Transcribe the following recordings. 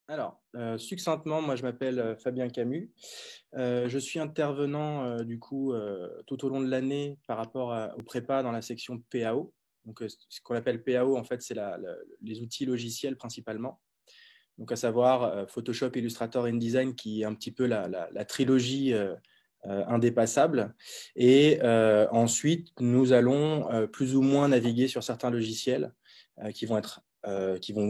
Alors, succinctement, moi je m'appelle Fabien Camus. Je suis intervenant du coup tout au long de l'année par rapport au prépa dans la section PAO. Donc, ce qu'on appelle PAO, en fait, c'est les outils logiciels principalement. Donc, à savoir Photoshop, Illustrator, InDesign, qui est un petit peu la trilogie indépassable. Et ensuite, nous allons plus ou moins naviguer sur certains logiciels qui vont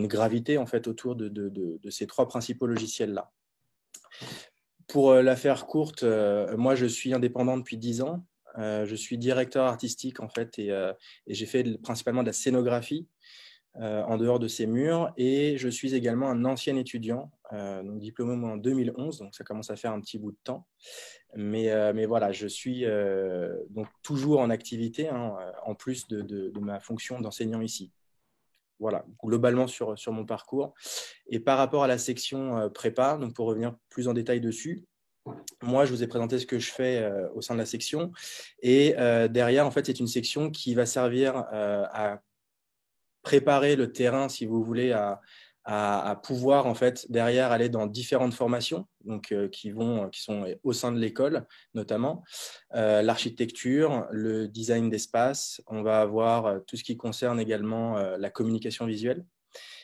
graviter en fait autour de ces trois principaux logiciels-là. Pour la faire courte, moi je suis indépendant depuis 10 ans. Je suis directeur artistique en fait et j'ai fait principalement de la scénographie en dehors de ces murs, et je suis également un ancien étudiant, donc diplômé moi, en 2011, donc ça commence à faire un petit bout de temps. Mais voilà, je suis donc toujours en activité, hein, en plus de ma fonction d'enseignant ici. Voilà, globalement sur mon parcours. Et par rapport à la section prépa, donc pour revenir plus en détail dessus, moi, je vous ai présenté ce que je fais au sein de la section. Et derrière, en fait, c'est une section qui va servir à préparer le terrain, si vous voulez, à pouvoir, en fait, derrière, aller dans différentes formations, donc, qui sont au sein de l'école, notamment. L'architecture, le design d'espace. On va avoir tout ce qui concerne également la communication visuelle.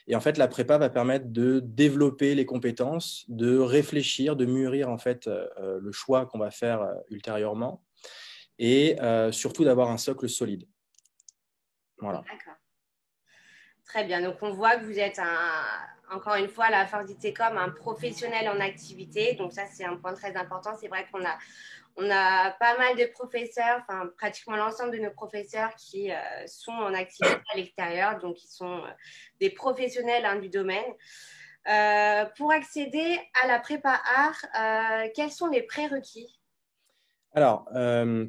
Et en fait, la prépa va permettre de développer les compétences, de réfléchir, de mûrir en fait le choix qu'on va faire ultérieurement, et surtout d'avoir un socle solide. Voilà. D'accord. Très bien. Donc, on voit que vous êtes encore une fois, la force d'ITECOM, un professionnel en activité. Donc, ça, c'est un point très important. C'est vrai qu'on a pas mal de professeurs, enfin, pratiquement l'ensemble de nos professeurs qui sont en activité à l'extérieur. Donc, ils sont des professionnels du domaine. Pour accéder à la prépa art, quels sont les prérequis? Alors,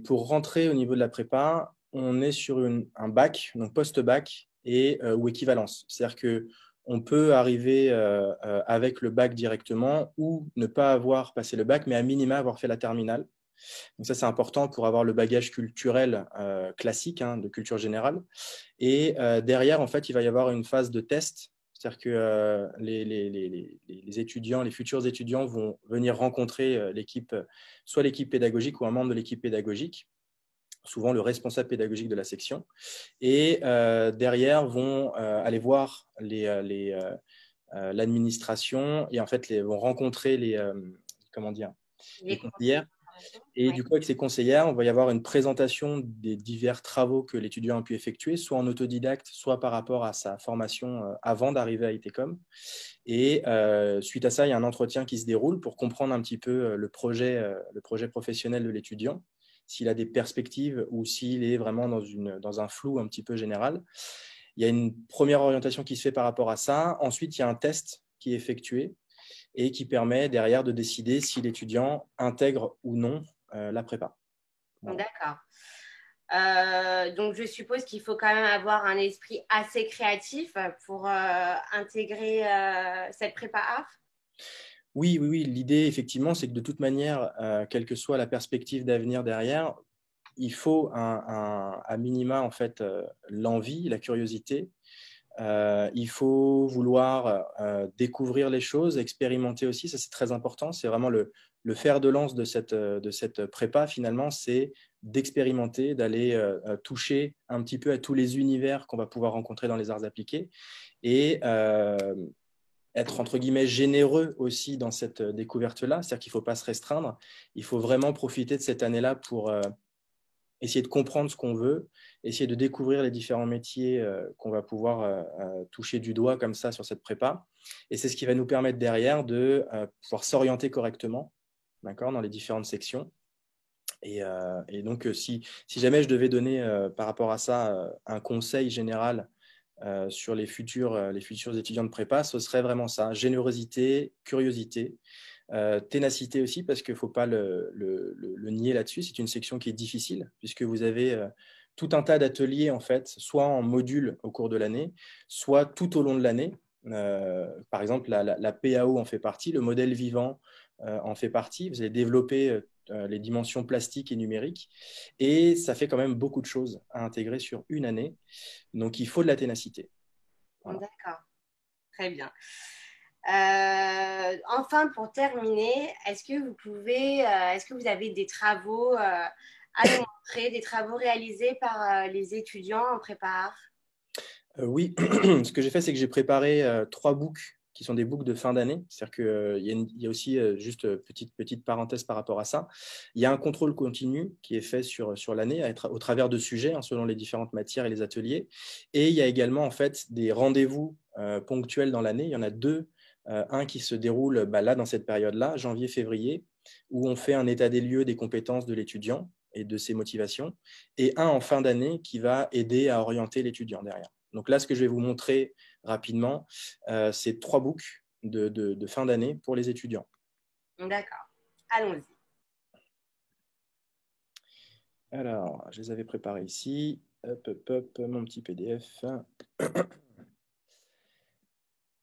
pour rentrer au niveau de la prépa, on est sur un bac, donc post-bac ou équivalence. C'est-à-dire que on peut arriver avec le bac directement ou ne pas avoir passé le bac, mais à minima avoir fait la terminale. Donc ça, c'est important pour avoir le bagage culturel classique, hein, de culture générale. Et derrière, en fait, il va y avoir une phase de test. C'est-à-dire que les étudiants, les futurs étudiants vont venir rencontrer soit l'équipe pédagogique ou un membre de l'équipe pédagogique, souvent le responsable pédagogique de la section. Et derrière, vont aller voir l'administration et en fait vont rencontrer comment dire, les Les conseils conseillères. d'information? Et Oui. du coup, avec ces conseillères, on va y avoir une présentation des divers travaux que l'étudiant a pu effectuer, soit en autodidacte, soit par rapport à sa formation avant d'arriver à ITECOM. Et suite à ça, il y a un entretien qui se déroule pour comprendre un petit peu le projet professionnel de l'étudiant, s'il a des perspectives ou s'il est vraiment dans un flou un petit peu général. Il y a une première orientation qui se fait par rapport à ça. Ensuite, il y a un test qui est effectué et qui permet derrière de décider si l'étudiant intègre ou non la prépa. Voilà. D'accord. Donc, je suppose qu'il faut quand même avoir un esprit assez créatif pour intégrer cette prépa art. Oui, oui, oui. L'idée, effectivement, c'est que de toute manière, quelle que soit la perspective d'avenir derrière, il faut à minima, en fait, l'envie, la curiosité. Il faut vouloir découvrir les choses, expérimenter aussi. Ça, c'est très important. C'est vraiment le fer de lance de cette prépa, finalement, c'est d'expérimenter, d'aller toucher un petit peu à tous les univers qu'on va pouvoir rencontrer dans les arts appliqués, et être entre guillemets généreux aussi dans cette découverte-là. C'est-à-dire qu'il ne faut pas se restreindre. Il faut vraiment profiter de cette année-là pour essayer de comprendre ce qu'on veut, essayer de découvrir les différents métiers qu'on va pouvoir toucher du doigt comme ça sur cette prépa. Et c'est ce qui va nous permettre derrière de pouvoir s'orienter correctement, d'accord, dans les différentes sections. Et donc, si jamais je devais donner par rapport à ça un conseil général sur les futurs étudiants de prépa, ce serait vraiment ça: générosité, curiosité, ténacité aussi, parce qu'il ne faut pas le nier là-dessus. C'est une section qui est difficile, puisque vous avez tout un tas d'ateliers, en fait, soit en module au cours de l'année, soit tout au long de l'année. Par exemple, la PAO en fait partie, le modèle vivant en fait partie. Vous allez développer les dimensions plastiques et numériques, et ça fait quand même beaucoup de choses à intégrer sur une année. Donc, il faut de la ténacité. Voilà. D'accord, très bien. Enfin, pour terminer, est-ce que vous avez des travaux à nous montrer, des travaux réalisés par les étudiants en prépa? Oui, ce que j'ai fait, c'est que j'ai préparé 3 books qui sont des books de fin d'année. C'est-à-dire qu'il y a aussi, juste petite parenthèse par rapport à ça, il y a un contrôle continu qui est fait sur l'année au travers de sujets, hein, selon les différentes matières et les ateliers. Et il y a également en fait des rendez-vous ponctuels dans l'année. Il y en a deux. Un qui se déroule là, dans cette période-là, janvier-février, où on fait un état des lieux des compétences de l'étudiant et de ses motivations, et un en fin d'année qui va aider à orienter l'étudiant derrière. Donc là, ce que je vais vous montrer rapidement, c'est 3 books de fin d'année pour les étudiants. D'accord, allons-y. Alors, je les avais préparés ici. Hop, hop, hop, mon petit PDF.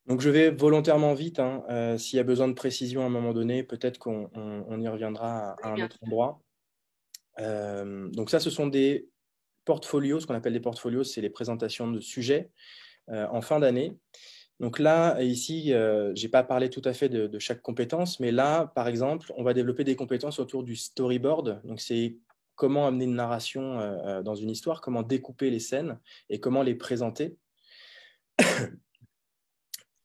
Donc, je vais volontairement vite, hein. S'il y a besoin de précision à un moment donné, peut-être qu'on y reviendra à un autre endroit. Donc ça, ce sont des portfolios. Ce qu'on appelle des portfolios, c'est les présentations de sujets en fin d'année. Donc là, ici, je n'ai pas parlé tout à fait de chaque compétence, mais là, par exemple, on va développer des compétences autour du storyboard. Donc, c'est comment amener une narration dans une histoire, comment découper les scènes et comment les présenter.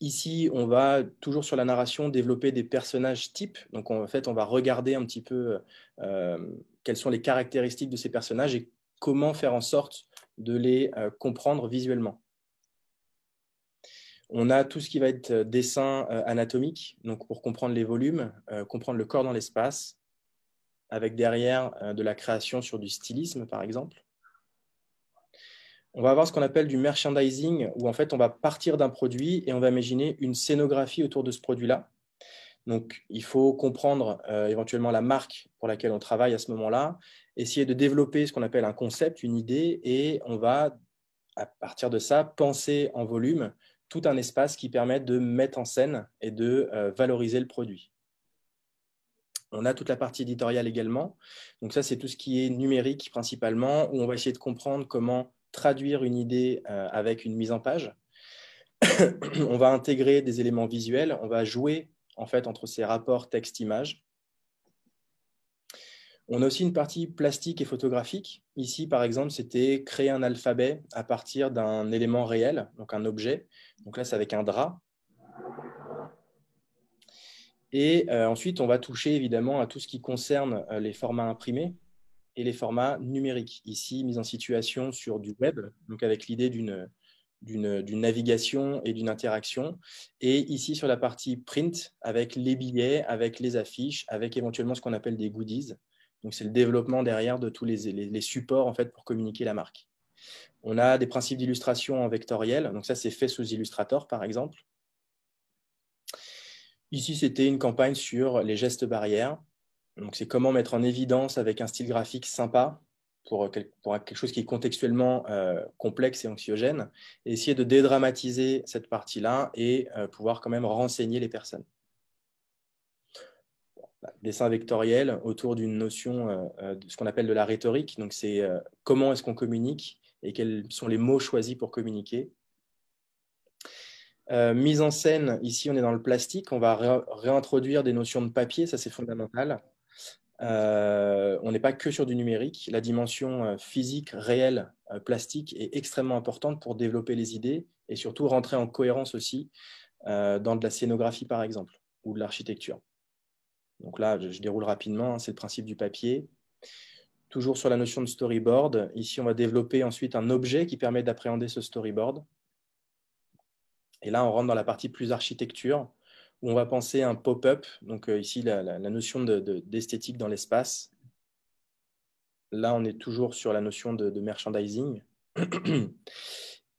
Ici, on va, toujours sur la narration, développer des personnages types. Donc, en fait, on va regarder un petit peu quelles sont les caractéristiques de ces personnages et comment faire en sorte de les comprendre visuellement. On a tout ce qui va être dessin anatomique, donc pour comprendre les volumes, comprendre le corps dans l'espace, avec derrière de la création sur du stylisme, par exemple. On va avoir ce qu'on appelle du merchandising, où en fait on va partir d'un produit et on va imaginer une scénographie autour de ce produit-là. Donc il faut comprendre éventuellement la marque pour laquelle on travaille à ce moment-là, essayer de développer ce qu'on appelle un concept, une idée, et on va, à partir de ça, penser en volume tout un espace qui permet de mettre en scène et de valoriser le produit. On a toute la partie éditoriale également. Donc ça, c'est tout ce qui est numérique principalement, où on va essayer de comprendre comment traduire une idée avec une mise en page. On va intégrer des éléments visuels, on va jouer en fait entre ces rapports texte-image. On a aussi une partie plastique et photographique. Ici, par exemple, c'était créer un alphabet à partir d'un élément réel, donc un objet. Donc là, c'est avec un drap. Et ensuite, on va toucher évidemment à tout ce qui concerne les formats imprimés et les formats numériques. Ici, mise en situation sur du web, donc avec l'idée d'une navigation et d'une interaction. Et ici, sur la partie print, avec les billets, avec les affiches, avec éventuellement ce qu'on appelle des goodies. Donc, c'est le développement derrière de tous les supports en fait, pour communiquer la marque. On a des principes d'illustration en vectoriel. Donc, ça, c'est fait sous Illustrator, par exemple. Ici, c'était une campagne sur les gestes barrières. Donc, c'est comment mettre en évidence avec un style graphique sympa pour quelque chose qui est contextuellement complexe et anxiogène, et essayer de dédramatiser cette partie-là et pouvoir quand même renseigner les personnes. Dessin vectoriel autour d'une notion de ce qu'on appelle de la rhétorique. Donc, c'est comment est-ce qu'on communique et quels sont les mots choisis pour communiquer. Mise en scène, ici, on est dans le plastique. On va réintroduire des notions de papier, ça c'est fondamental. On n'est pas que sur du numérique. La dimension physique, réelle, plastique est extrêmement importante pour développer les idées et surtout rentrer en cohérence aussi dans de la scénographie, par exemple, ou de l'architecture. Donc là, je déroule rapidement, hein, c'est le principe du papier. Toujours sur la notion de storyboard. Ici, on va développer ensuite un objet qui permet d'appréhender ce storyboard. Et là, on rentre dans la partie plus architecture, où on va penser un pop-up. Donc ici, la notion d'esthétique dans l'espace. Là, on est toujours sur la notion de merchandising.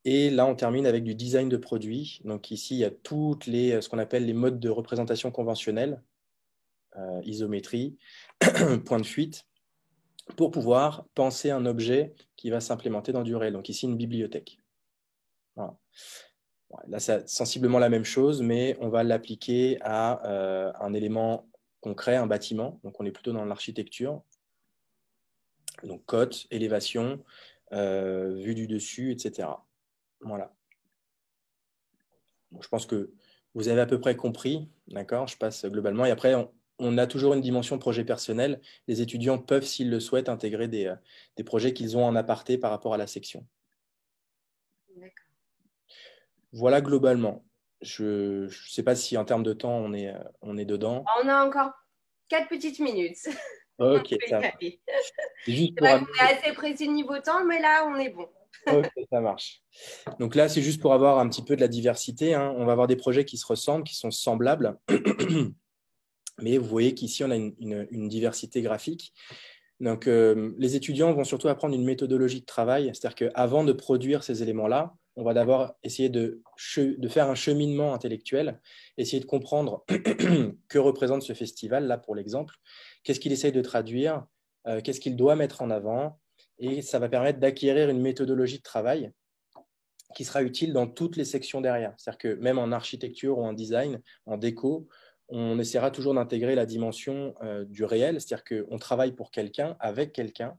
Et là, on termine avec du design de produits. Donc ici, il y a ce qu'on appelle les modes de représentation conventionnels, isométrie, point de fuite, pour pouvoir penser un objet qui va s'implémenter dans du réel. Donc ici, une bibliothèque. Voilà. Là, c'est sensiblement la même chose, mais on va l'appliquer à un élément concret, un bâtiment. Donc on est plutôt dans l'architecture. Donc côte, élévation, vue du dessus, etc. Voilà. Donc, je pense que Vous avez à peu près compris, d'accord? Je passe globalement. Et après, on a toujours une dimension projet personnel. Les étudiants peuvent, s'ils le souhaitent, intégrer des projets qu'ils ont en aparté par rapport à la section. Voilà globalement. Je ne sais pas si en termes de temps, on est dedans. On a encore 4 petites minutes. On Ok, peut y ça marche. aller. C'est juste C'est pour vrai qu'on amener- est assez pressé niveau temps, mais là, on est bon. Ok, ça marche. Donc là, c'est juste pour avoir un petit peu de la diversité, hein. On va avoir des projets qui se ressemblent, qui sont semblables. Mais vous voyez qu'ici, on a une diversité graphique. Donc, les étudiants vont surtout apprendre une méthodologie de travail. C'est-à-dire qu'avant de produire ces éléments-là, on va d'abord essayer de faire un cheminement intellectuel, essayer de comprendre que représente ce festival, là pour l'exemple, qu'est-ce qu'il essaye de traduire, qu'est-ce qu'il doit mettre en avant, et ça va permettre d'acquérir une méthodologie de travail qui sera utile dans toutes les sections derrière. C'est-à-dire que même en architecture ou en design, en déco, on essaiera toujours d'intégrer la dimension du réel, c'est-à-dire qu'on travaille pour quelqu'un, avec quelqu'un,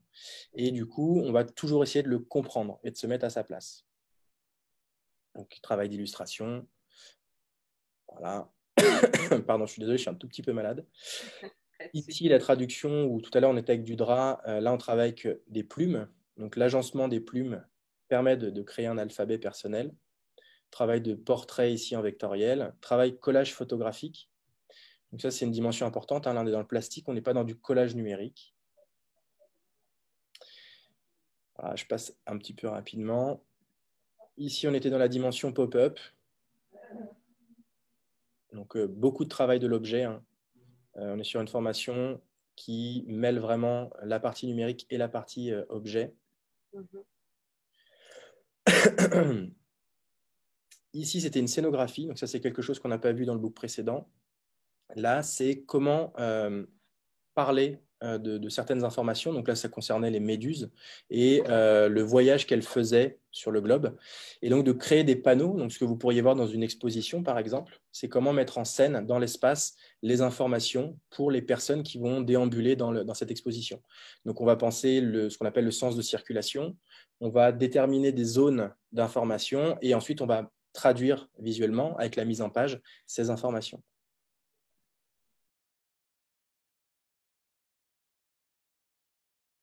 et du coup, on va toujours essayer de le comprendre et de se mettre à sa place. Donc, travail d'illustration. Voilà. Pardon, je suis désolé, je suis un tout petit peu malade. Ici, la traduction, où tout à l'heure on était avec du drap, là on travaille avec des plumes. Donc, l'agencement des plumes permet de créer un alphabet personnel. Travail de portrait ici en vectoriel, travail collage photographique. Donc ça, c'est une dimension importante, hein. Là, on est dans le plastique, on n'est pas dans du collage numérique. Voilà, je passe un petit peu rapidement. Ici, on était dans la dimension pop-up. Donc, beaucoup de travail de l'objet, hein. On est sur une formation qui mêle vraiment la partie numérique et la partie objet. Ici, c'était une scénographie. Donc ça, c'est quelque chose qu'on n'a pas vu dans le book précédent. Là, c'est comment parler de certaines informations. Donc là, ça concernait les méduses et le voyage qu'elles faisaient sur le globe. Et donc de créer des panneaux. Donc ce que vous pourriez voir dans une exposition, par exemple, c'est comment mettre en scène dans l'espace les informations pour les personnes qui vont déambuler dans cette exposition. Donc on va penser ce qu'on appelle le sens de circulation. On va déterminer des zones d'information et ensuite on va traduire visuellement avec la mise en page ces informations.